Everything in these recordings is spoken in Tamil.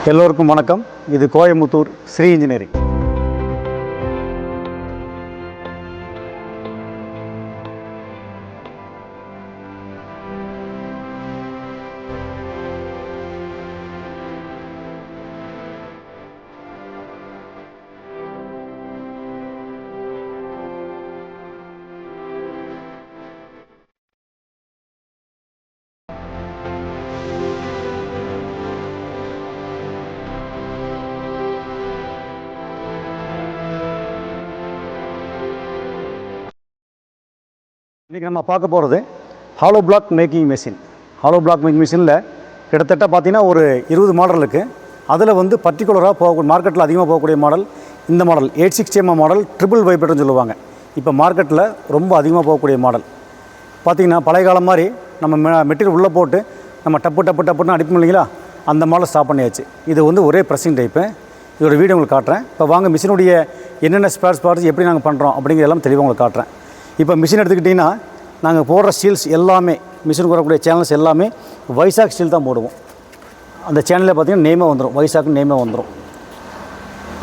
எல்லோருக்கும் வணக்கம். இது கோயம்புத்தூர் ஸ்ரீ இன்ஜினியரிங். இன்றைக்கி நம்ம பார்க்க போகிறது hollow block making machine. Hollow block making மிஷினில் கிட்டத்தட்ட பார்த்திங்கன்னா ஒரு 20 மாடல் இருக்குது. அதில் வந்து பர்டிகுலராக போகக்கூடிய மார்க்கெட்டில் அதிகமாக போகக்கூடிய மாடல் இந்த மாடல் 860mm மாடல் ட்ரிபிள் வைப்ரேட்டர்னு சொல்லுவாங்க. இப்போ மார்க்கெட்டில் ரொம்ப அதிகமாக போகக்கூடிய மாடல் பார்த்திங்கன்னா பழைய காலம் மாதிரி நம்ம மெட்டீரியல் உள்ளே போட்டு நம்ம டப்புன்னு அடிப்போம் இல்லைங்களா, அந்த மாடல் ஸ்டாப் பண்ணியாச்சு. இது வந்து ஒரே ப்ரெஸ்ஸிங் டைப்பு. இதோட வீடியோ உங்களுக்கு காட்டுறேன். இப்போ வாங்க மிஷினுடைய என்னென்ன ஸ்பேர்ஸ் பார்ட்ஸ் எப்படி நாங்கள் பண்ணுறோம் அப்படிங்கிறதெல்லாம் தெளிவாக உங்களுக்கு காட்டுறேன். இப்போ மிஷின் எடுத்துக்கிட்டிங்கன்னா நாங்கள் போடுற ஸ்டீல்ஸ் எல்லாமே மிஷினுக்கு வரக்கூடிய சேனல்ஸ் எல்லாமே வைசாக் ஸ்டீல் தான் போடுவோம். அந்த சேனலில் பார்த்திங்கன்னா நேமே வந்துடும், வைசாக்கு நேமே வந்துடும்.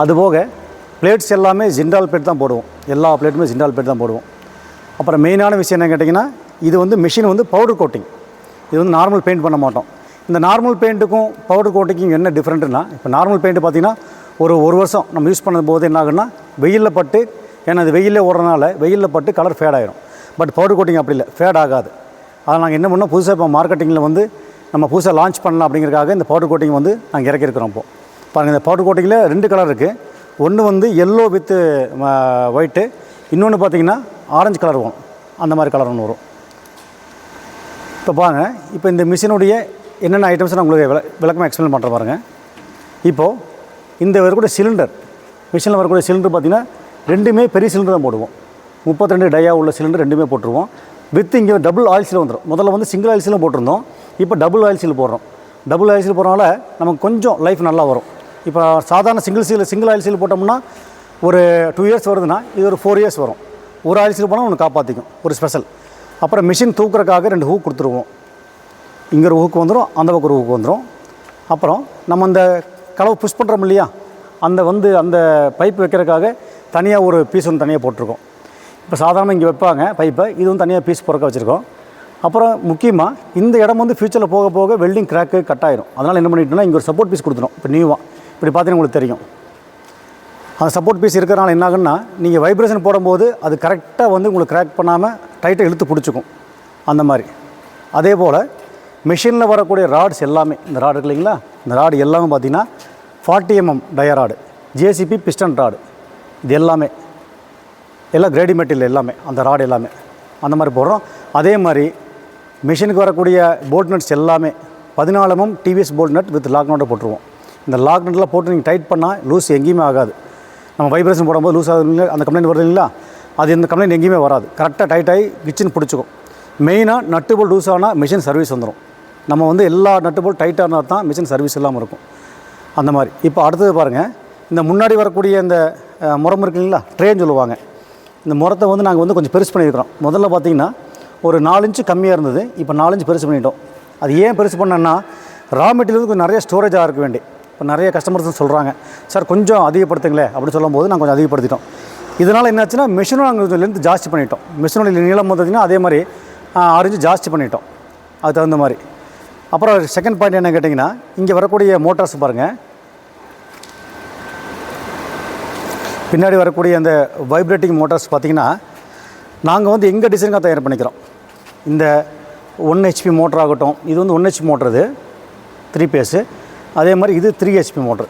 அதுபோக பிளேட்ஸ் எல்லாமே ஜிண்டால் பிளேட் தான் போடுவோம். எல்லா பிளேட்டுமே ஜிண்டால் பிளேட் தான் போடுவோம். அப்புறம் மெயினான விஷயம் என்ன கேட்டிங்கன்னா, இது வந்து மிஷின் வந்து பவுடர் கோட்டிங். இது வந்து நார்மல் பெயிண்ட் பண்ண மாட்டோம். இந்த நார்மல் பெயிண்ட்டுக்கும் பவுடர் கோட்டிங்கும் என்ன டிஃப்ரெண்ட்டுன்னா, இப்போ நார்மல் பெயிண்ட் பார்த்திங்கன்னா ஒரு வருஷம் நம்ம யூஸ் பண்ணும் போது என்ன ஆகுன்னா வெயிலில் பட்டு, ஏன்னா அது வெயிலில் ஓடுறதுனால வெயிலில் பட்டு கலர் ஃபேட் ஆகிடும். பட் பவுடர் கோட்டிங் அப்படி இல்லை, ஃபேட் ஆகாது. அதை நாங்கள் என்ன பண்ணோம், புதுசாக இப்போ மார்க்கெட்டிங்கில் வந்து நம்ம புதுசாக லான்ச் பண்ணலாம் அப்படிங்கிறதுக்காக இந்த பவுடர் கோட்டிங் வந்து நாங்கள் இறக்கியிருக்கிறோம். இப்போது பாருங்கள், இந்த பவுடர் கோட்டிங்கில் 2 கலர் இருக்குது. ஒன்று வந்து எல்லோ வித் ஒயிட்டு, இன்னொன்று பார்த்திங்கன்னா ஆரஞ்சு கலர் வரும். அந்த மாதிரி கலர் ஒன்று வரும். இப்போ பாருங்கள், இப்போ இந்த மிஷினுடைய என்னென்ன ஐட்டம்ஸ் நான் உங்களுக்கு விளக்கமாக எக்ஸ்பிளைன் பண்ணுற பாருங்கள். இப்போது இந்த வரக்கூடிய சிலிண்டர், மிஷினில் வரக்கூடிய சிலிண்டர் பார்த்திங்கன்னா ரெண்டுமே பெரிய சிலிண்டர் தான் போடுவோம். 32 டயா உள்ள சிலிண்டர் ரெண்டுமே போட்டுருவோம். வித் இங்கே டபுள் ஆயில் சீல் வந்துடும். முதல்ல வந்து சிங்கிள் ஆயில் சீலும் போட்டிருந்தோம், இப்போ டபுள் ஆயில் சீல் போடுறோம். டபுள் ஆயில் சீல் போடுறதுனால நமக்கு கொஞ்சம் லைஃப் நல்லா வரும். இப்போ சாதாரண சிங்கிள் ஆயில் சீல் போட்டோம்னா ஒரு 2 இயர்ஸ் வருதுன்னா இது ஒரு 4 இயர்ஸ் வரும். ஒரு ஆயில் சீல் போனால் ஒன்று காப்பாற்றிக்கும், ஒரு ஸ்பெஷல். அப்புறம் மிஷின் தூக்குறதுக்காக 2 ஹூக் கொடுத்துருவோம். இங்கே ஒரு ஹூக் வந்துடும், அந்த பக்கம் ஒரு ஹூக் வந்துடும். அப்புறம் நம்ம அந்த கலவை புஷ் பண்ணுறோம் இல்லையா, அந்த பைப் வைக்கிறதுக்காக தனியாக ஒரு பீஸ் ஒன்று தனியாக போட்டிருக்கோம். இப்போ சாதாரணமாக இங்கே வைப்பாங்க பைப்பை, இது வந்து தனியாக பீஸ் பொறுக்க வச்சுருக்கோம். அப்புறம் முக்கியமாக இந்த இடம் வந்து ஃபியூச்சரில் போக போக வெல்டிங் கிராக்கு கட் ஆயிடும். அதனால் என்ன பண்ணிட்டோம்னா இங்கே ஒரு சப்போர்ட் பீஸ் கொடுத்துரும். இப்போ நியூவாக இப்படி பார்த்தீங்கன்னா உங்களுக்கு தெரியும். அந்த சப்போர்ட் பீஸ் இருக்கிறனால என்ன ஆகுன்னா, நீங்கள் வைப்ரேஷன் போடும்போது அது கரெக்டாக வந்து உங்களுக்கு கிராக் பண்ணாமல் டைட்டாக இழுத்து பிடிச்சிக்கும். அந்த மாதிரி அதே போல் மிஷினில் வரக்கூடிய ராட்ஸ் எல்லாமே, இந்த ராடு இருக்கு இல்லைங்களா, இந்த ராடு எல்லாமே பார்த்திங்கன்னா 40mm dia rod, JCB piston rod, இது எல்லாமே எல்லாம் கிரேடி மெட்டீரியல் எல்லாமே, அந்த ராடு எல்லாமே அந்த மாதிரி போடுறோம். அதே மாதிரி மிஷினுக்கு வரக்கூடிய போல்ட் நட்ஸ் எல்லாமே 14mm TVS bolt nut with lock நட்டை போட்டுருவோம். இந்த லாக் நட்டில் போட்டு நீங்கள் டைட் பண்ணால் லூஸ் எங்கேயுமே ஆகாது. நம்ம வைப்ரேஷன் போடும்போது லூஸ் ஆகுது, அந்த கம்ப்ளைண்ட் வருது இல்லைங்களா, அது இந்த கம்ப்ளைண்ட் எங்கேயுமே வராது. கரெக்டாக டைட்டாகி கிச்சன் பிடிச்சிக்கும். மெயினாக நட்டு போல் லூஸ் ஆனால் மிஷின் சர்வீஸ் வந்துடும். நம்ம வந்து எல்லா நட்டு போல் டைட்டாக இருந்தால் தான் மிஷின் சர்வீஸ் இல்லாமல் இருக்கும். அந்த மாதிரி இப்போ அடுத்தது பாருங்கள், இந்த முன்னாடி வரக்கூடிய இந்த முறம் இருக்குங்களா, ட்ரேன்னு சொல்லுவாங்க. இந்த முறத்தை வந்து நாங்கள் வந்து கொஞ்சம் பெருசு பண்ணியிருக்கிறோம். முதல்ல பார்த்திங்கன்னா ஒரு 4 இன்ச்சு கம்மியாக இருந்தது, இப்போ 4 இன்ச்சு பெருசு பண்ணிட்டோம். அது ஏன் பெருசு பண்ணோன்னா, ரா மெட்டீரியல் கொஞ்சம் நிறைய ஸ்டோரேஜாக இருக்க வேண்டி. இப்போ நிறைய கஸ்டமர்ஸ் சொல்கிறாங்க, சார் கொஞ்சம் அதிகப்படுத்துங்களே அப்படின்னு சொல்லும்போது நாங்கள் கொஞ்சம் அதிகப்படுத்திட்டோம். இதனால் என்னாச்சுன்னா மிஷினும் நாங்கள் கொஞ்சம் லென்த் ஜாஸ்தி பண்ணிட்டோம். மிஷினோட நீளம் பார்த்திங்கன்னா அதே மாதிரி 6 இன்ச்சு ஜாஸ்தி பண்ணிட்டோம். அது தகுந்த மாதிரி. அப்புறம் செகண்ட் பாயிண்ட் என்ன கேட்டிங்கன்னா, இங்கே வரக்கூடிய மோட்டார்ஸ் பாருங்கள், பின்னாடி வரக்கூடிய அந்த வைப்ரேட்டிங் மோட்டார்ஸ் பார்த்திங்கன்னா நாங்கள் வந்து எங்கள் டிசைனுக்காக தயார் பண்ணிக்கிறோம். இந்த 1 HP மோட்டர் ஆகட்டும், இது வந்து 1 HP மோட்டர், இது 3 பேஸு. அதே மாதிரி இது 3 HP மோட்டர்.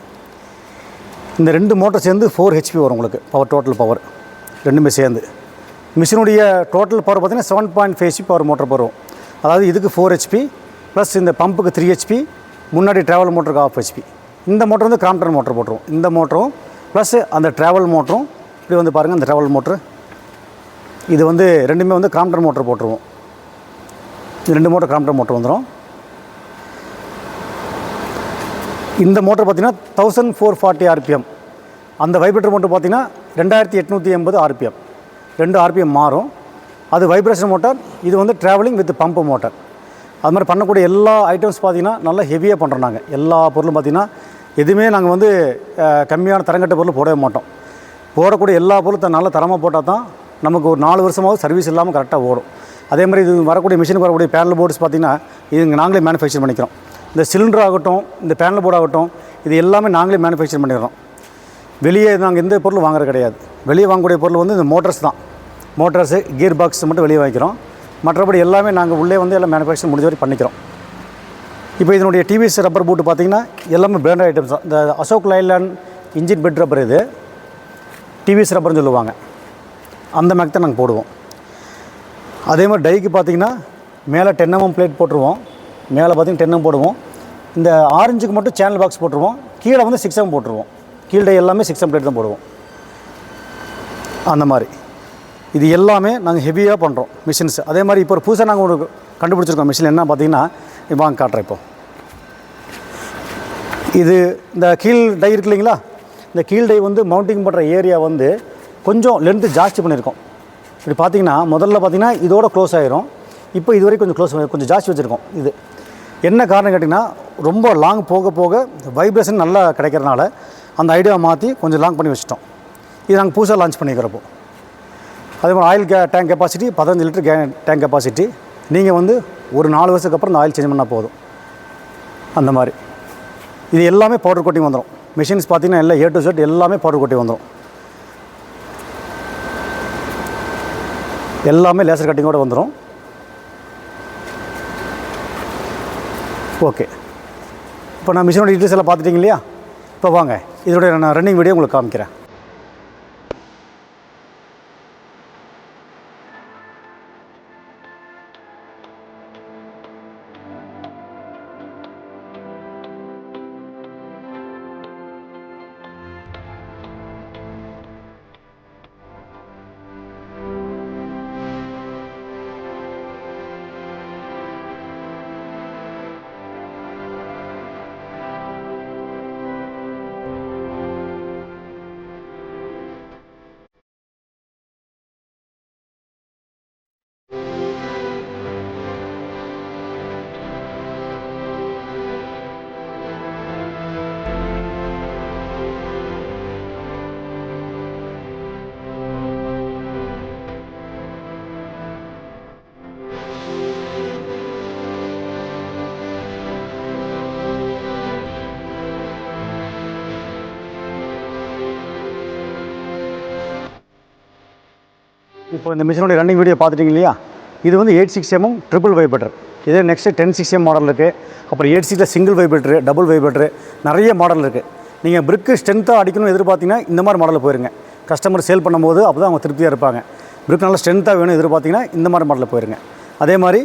இந்த 2 மோட்டர் சேர்ந்து 4 HP வரும் உங்களுக்கு பவர், டோட்டல் பவர் ரெண்டுமே சேர்ந்து. மிஷினுடைய டோட்டல் பவர் பார்த்திங்கன்னா 7.5 HP பவர் மோட்டர் வரும். அதாவது இதுக்கு 4 HP ப்ளஸ் இந்த பம்புக்கு 3 HP, முன்னாடி ட்ராவல் மோட்டருக்கு 1/2 HP. இந்த மோட்டர் வந்து கிராம்ப்டன் மோட்டர் போட்டுருவோம். இந்த மோட்டரும் ப்ளஸ் அந்த ட்ராவல் மோட்டரும் இப்படி வந்து பாருங்கள், அந்த ட்ராவல் மோட்ரு இது வந்து ரெண்டுமே வந்து கிராம்ப்டன் மோட்டர் போட்டுருவோம். இது 2 மோட்டர் கிராம்ப்டன் மோட்டர் வந்துடும். இந்த மோட்டர் பார்த்திங்கன்னா 1440 RPM. அந்த வைப்ரேட்டர் மோட்டர் பார்த்திங்கன்னா 2880 RPM. 2 RPM மாறும். அது வைப்ரேஷன் மோட்டார், இது வந்து ட்ராவலிங் வித் பம்பு மோட்டார். அது மாதிரி பண்ணக்கூடிய எல்லா ஐட்டம்ஸ் பார்த்திங்கன்னா நல்லா ஹெவியாக பண்ணுறோம். நாங்கள் எல்லா பொருளும் பார்த்திங்கன்னா எதுவுமே நாங்கள் வந்து கம்மியான தரங்கட்ட பொருள் போடவே மாட்டோம். போடக்கூடிய எல்லா பொருளும் நல்ல தரமாக போட்டால் தான் நமக்கு ஒரு 4 வருஷமாவது சர்வீஸ் இல்லாமல் கரெக்டாக ஓடும். அதே மாதிரி இது வரக்கூடிய மிஷினுக்கு வரக்கூடிய பேனல் போர்ட்ஸ் பார்த்திங்கன்னா இது நாங்களே மேனுஃபேக்சர் பண்ணிக்கிறோம். இந்த சிலிண்டர் ஆகட்டும், இந்த பேனல் போர்டு ஆகட்டும், இது எல்லாமே நாங்களே மேனுஃபேக்சர் பண்ணிடுறோம். வெளியே நாங்கள் எந்த பொருள் வாங்குறது கிடையாது. வெளியே வாங்கக்கூடிய பொருள் வந்து இந்த மோட்டர்ஸ் தான். மோட்டர்ஸு, கியர் பாக்ஸ் மட்டும் வெளியே வாங்கிக்கிறோம். மற்றபடி எல்லாமே நாங்கள் உள்ளே வந்து எல்லாம் மேனுஃபேக்சர் முடிஞ்ச வரை பண்ணிக்கிறோம். இப்போ இதனுடைய டிவிஎஸ் ரப்பர் பூட்டு பார்த்திங்கன்னா எல்லாமே பிராண்டட் ஐட்டம்ஸ் தான். இந்த Ashok Leyland engine bed rubber, இது டிவிஎஸ் ரப்பர்னு சொல்லுவாங்க. அந்த மாதிரி தான் நாங்கள் போடுவோம். அதே மாதிரி டைக்கு பார்த்திங்கன்னா மேலே 10 mm பிளேட் போட்டுருவோம். மேலே பார்த்திங்கன்னா 10 mm போடுவோம். இந்த ஆரஞ்சுக்கு மட்டும் சேனல் பாக்ஸ் போட்டுருவோம். கீழே வந்து 6 mm போட்டுருவோம். கீழே எல்லாமே 6 mm பிளேட் தான் போடுவோம். அந்த மாதிரி இது எல்லாமே நாங்கள் ஹெவியாக பண்ணுறோம் மிஷின்ஸ். அதே மாதிரி இப்போ ஒரு புதுசாக நாங்கள் ஒரு கண்டுபிடிச்சிருக்கோம் மிஷின். என்ன பார்த்திங்கன்னா வாங்க காட்டுறேன். இப்போ இது இந்த கீழ் டை இருக்கு இல்லைங்களா, இந்த கீழ் டை வந்து மவுண்டிங் பண்ணுற ஏரியா வந்து கொஞ்சம் லென்த்து ஜாஸ்தி பண்ணியிருக்கோம். இப்படி பார்த்திங்கன்னா முதல்ல பார்த்திங்கன்னா இதோட க்ளோஸ் ஆகிரும். இப்போ இது வரைக்கும் கொஞ்சம் ஜாஸ்தி வச்சுருக்கோம். இது என்ன காரணம் கேட்டிங்கன்னா, ரொம்ப லாங் போக போக வைப்ரேஷன் நல்லா கிடைக்கிறனால அந்த ஐடியாவை மாற்றி கொஞ்சம் லாங் பண்ணி வச்சுட்டோம். இது நாங்கள் புதுசாக லான்ச் பண்ணிக்கிறப்போ. அதே மாதிரி oil tank capacity 15 litre tank capacity. நீங்கள் வந்து ஒரு 4 வருஷத்துக்கு அப்புறம் இந்த ஆயில் சேஞ்ச் பண்ணால் போதும். அந்த மாதிரி இது எல்லாமே பவுடர் கோட்டிங் வந்துடும். மிஷின்ஸ் பார்த்திங்கன்னா எல்லாம் A to Z எல்லாமே பவுடர் கோட்டிங் வந்துடும். எல்லாமே லேசர் கட்டிங்கோடு வந்துடும். ஓகே, இப்போ நான் மிஷினோட டீட்டெயில்ஸ் எல்லாம் பார்த்துட்டிங்க இல்லையா? இப்போ வாங்க இதோடைய நான் ரன்னிங் வீடியோ உங்களுக்கு காமிக்கிறேன். இப்போ இந்த மிஷினோட ரன்னிங் வீடியோ பார்த்துட்டிங்க இல்லையா? இது வந்து 8/6 mm ட்ரிபிள் வைப்ரேட்டர். இதே நெக்ஸ்ட்டு 10/6 mm மாடல் இருக்குது. அப்புறம் 8/6 சிங்கிள் வைப்ரேட்டரு, டபுள் வைப்ரேட்டரு, நிறைய மாடல் இருக்குது. நீங்கள் பிரிக்கு ஸ்ட்ரென்த்தாக அடிக்கணும்னு எதிர்பார்த்திங்கன்னா இந்த மாதிரி மாடலில் போயிருங்க. கஸ்டமர் சேல் பண்ணும்போது அப்போ தான் அவங்க திருப்தியாக இருப்பாங்க. பிரிக் நல்லா ஸ்ட்ரென்த்தாக வேணும் எதிர்பார்த்திங்கன்னா இந்த மாதிரி மாடலில் போயிருங்க. அதே மாதிரி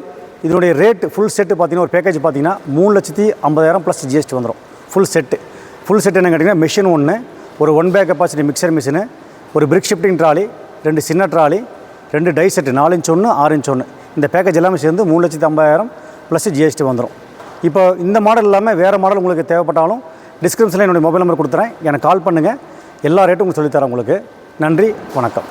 இதனுடைய ரேட்டு ஃபுல் செட்டு பார்த்திங்கன்னா ஒரு பேக்கேஜ் பார்த்திங்கன்னா 3,50,000 ப்ளஸ் GST வந்துடும். ஃபுல் செட்டு என்ன கேட்டிங்கன்னா மிஷின் ஒன்று, ஒரு 1 பேக் கெப்பாசிட்டி மிக்சர் மிஷினு, ஒரு பிரிக் ஷிஃப்டிங் ட்ராலி, 2 சின்ன ட்ராலி, 2 டை செட்டு 4 இன்ச் ஒன்று, 6 இன்ச் ஒன்று. இந்த பேக்கேஜ் எல்லாமே சேர்ந்து 3,50,000 ப்ளஸ் GST வந்துடும். இப்போ இந்த மாடல் இல்லாமல் வேறு மாடல் உங்களுக்கு தேவைப்பட்டாலும் டிஸ்கிரிப்ஷனில் என்னுடைய மொபைல் நம்பர் கொடுத்துறேன். எனக்கு கால் பண்ணுங்கள். எல்லா ரேட்டும் உங்களுக்கு சொல்லித்தரேன் உங்களுக்கு. நன்றி, வணக்கம்.